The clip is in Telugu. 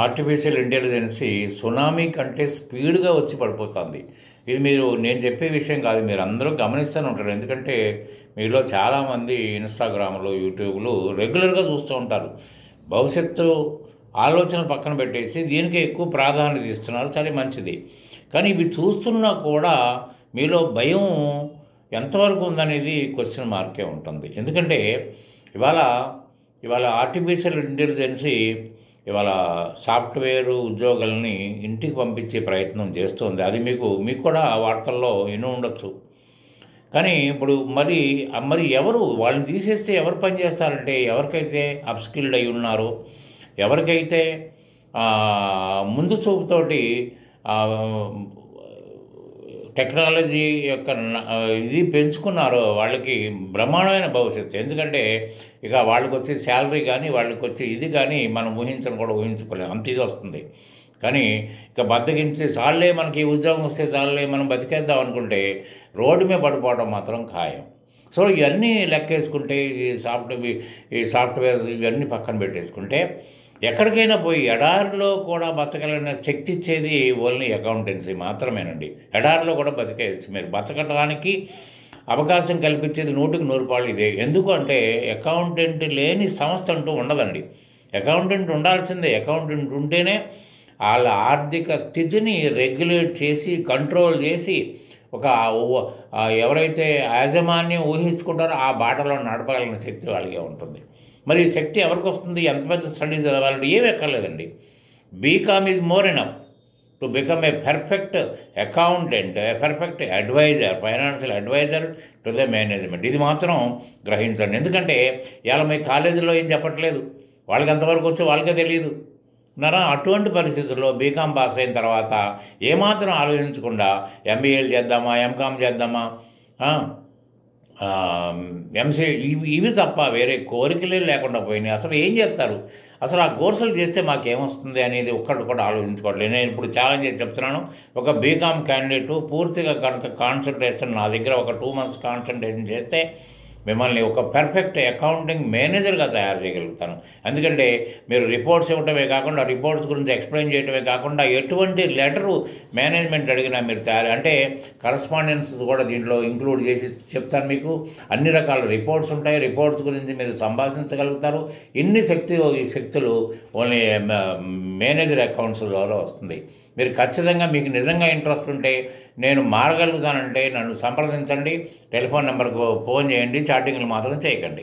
ఆర్టిఫిషియల్ ఇంటెలిజెన్సీ సునామీ కంటే స్పీడ్గా వచ్చి పడిపోతుంది. ఇది నేను చెప్పే విషయం కాదు, మీరు అందరూ గమనిస్తూనే ఉంటారు. ఎందుకంటే మీలో చాలామంది ఇన్స్టాగ్రామ్లో, యూట్యూబ్లో రెగ్యులర్గా చూస్తూ ఉంటారు. భవిష్యత్తు ఆలోచనలు పక్కన పెట్టేసి దీనికి ఎక్కువ ప్రాధాన్యత ఇస్తున్నారు. సరే, మంచిది. కానీ ఇవి చూస్తున్నా కూడా మీలో భయం ఎంతవరకు ఉందనేది క్వశ్చన్ మార్కే ఉంటుంది. ఎందుకంటే ఇవాళ ఆర్టిఫిషియల్ ఇంటెలిజెన్సీ ఇవాళ సాఫ్ట్వేర్ ఉద్యోగుల్ని ఇంటికి పంపించే ప్రయత్నం చేస్తుంది. అది మీకు కూడా వార్తల్లో ఎన్నో ఉండొచ్చు. కానీ ఇప్పుడు మరి ఎవరు వాళ్ళని తీసేస్తే ఎవరు పని చేస్తారంటే, ఎవరికైతే అప్స్కిల్డ్ అయి ఉన్నారో, ఎవరికైతే ముందు చూపుతోటి టెక్నాలజీ యొక్క ఇది పెంచుకున్నారో వాళ్ళకి బ్రహ్మాండమైన భవిష్యత్తు. ఎందుకంటే ఇక వాళ్ళకి వచ్చే శాలరీ కానీ, వాళ్ళకి వచ్చే ఇది కానీ మనం ఊహించుకోలేము, అంత ఇది వస్తుంది. కానీ ఇక బద్దకించి చాలే, మనకి ఉద్యోగం వస్తే చాలే, మనం బతికేద్దాం అనుకుంటే రోడ్డు మీద పడిపోవడం మాత్రం ఖాయం. సో ఇవన్నీ లెక్కేసుకుంటే ఈ సాఫ్ట్వేర్స్ ఇవన్నీ పక్కన పెట్టేసుకుంటే ఎక్కడికైనా పోయి ఎడారిలో కూడా బతకలేని శక్తి ఇచ్చేది ఓన్లీ అకౌంటెన్సీ మాత్రమేనండి. ఎడారిలో కూడా బతికేయచ్చు. మీరు బతకడానికి అవకాశం కల్పించేది 100% ఇదే. ఎందుకు అంటే అకౌంటెంట్ లేని సంస్థ అంటూ ఉండదండి. అకౌంటెంట్ ఉండాల్సిందే. అకౌంటెంట్ ఉంటేనే వాళ్ళ ఆర్థిక స్థితిని రెగ్యులేట్ చేసి, కంట్రోల్ చేసి, ఎవరైతే యాజమాన్యం ఊహించుకుంటారో ఆ బాటలో నడపగలిగిన శక్తి వాళ్ళకే ఉంటుంది. మరి ఈ శక్తి ఎవరికి వస్తుంది? ఎంత పెద్ద స్టడీస్ చదవాలంటే ఏమి ఎక్కర్లేదండి. BCom is more enough to become a perfect accountant, a perfect advisor, financial advisor to the management. ఇది మాత్రం గ్రహించండి. ఎందుకంటే ఇవాళ మీ కాలేజీలో ఏం చెప్పట్లేదు, వాళ్ళకి ఎంతవరకు వచ్చో వాళ్ళకే తెలియదు. అటువంటి పరిస్థితుల్లో బీకామ్ పాస్ అయిన తర్వాత ఏమాత్రం ఆలోచించకుండా ఎంబీఏలు చేద్దామా, ఎంకామ్ చేద్దామా, ఎంసీ ఇవి తప్ప వేరే కోరికలే లేకుండా పోయినాయి. అసలు ఏం చేస్తారు? అసలు ఆ కోర్సులు చేస్తే మాకేమొస్తుంది అనేది ఒక్కటి కూడా ఆలోచించుకోవట్లేదు. నేను ఇప్పుడు ఛాలెంజ్ చేసి చెప్తున్నాను. ఒక బీకామ్ క్యాండిడేటు పూర్తిగా కనుక కాన్సన్ట్రేషన్ నా దగ్గర ఒక 2 months కాన్సన్ట్రేషన్ చేస్తే మిమ్మల్ని ఒక పర్ఫెక్ట్ అకౌంటింగ్ మేనేజర్గా తయారు చేయగలుగుతాను. ఎందుకంటే మీరు రిపోర్ట్స్ ఇవ్వటమే కాకుండా, రిపోర్ట్స్ గురించి ఎక్స్ప్లెయిన్ చేయటమే కాకుండా, ఎటువంటి లెటరు మేనేజ్మెంట్ అడిగినా మీరు అంటే కరస్పాండెన్స్ కూడా దీంట్లో ఇంక్లూడ్ చేసి చెప్తాను. మీకు అన్ని రకాల రిపోర్ట్స్ ఉంటాయి. రిపోర్ట్స్ గురించి మీరు సంభాషించగలుగుతారు. ఈ శక్తులు ఓన్లీ మేనేజర్ అకౌంట్స్ ద్వారా వస్తుంది. మీరు ఖచ్చితంగా మీకు నిజంగా ఇంట్రెస్ట్ ఉంటే, నేను మారగలుగుతానంటే నన్ను సంప్రదించండి. టెలిఫోన్ నెంబర్కు ఫోన్ చేయండి. చాటింగ్లు మాత్రం చేయకండి.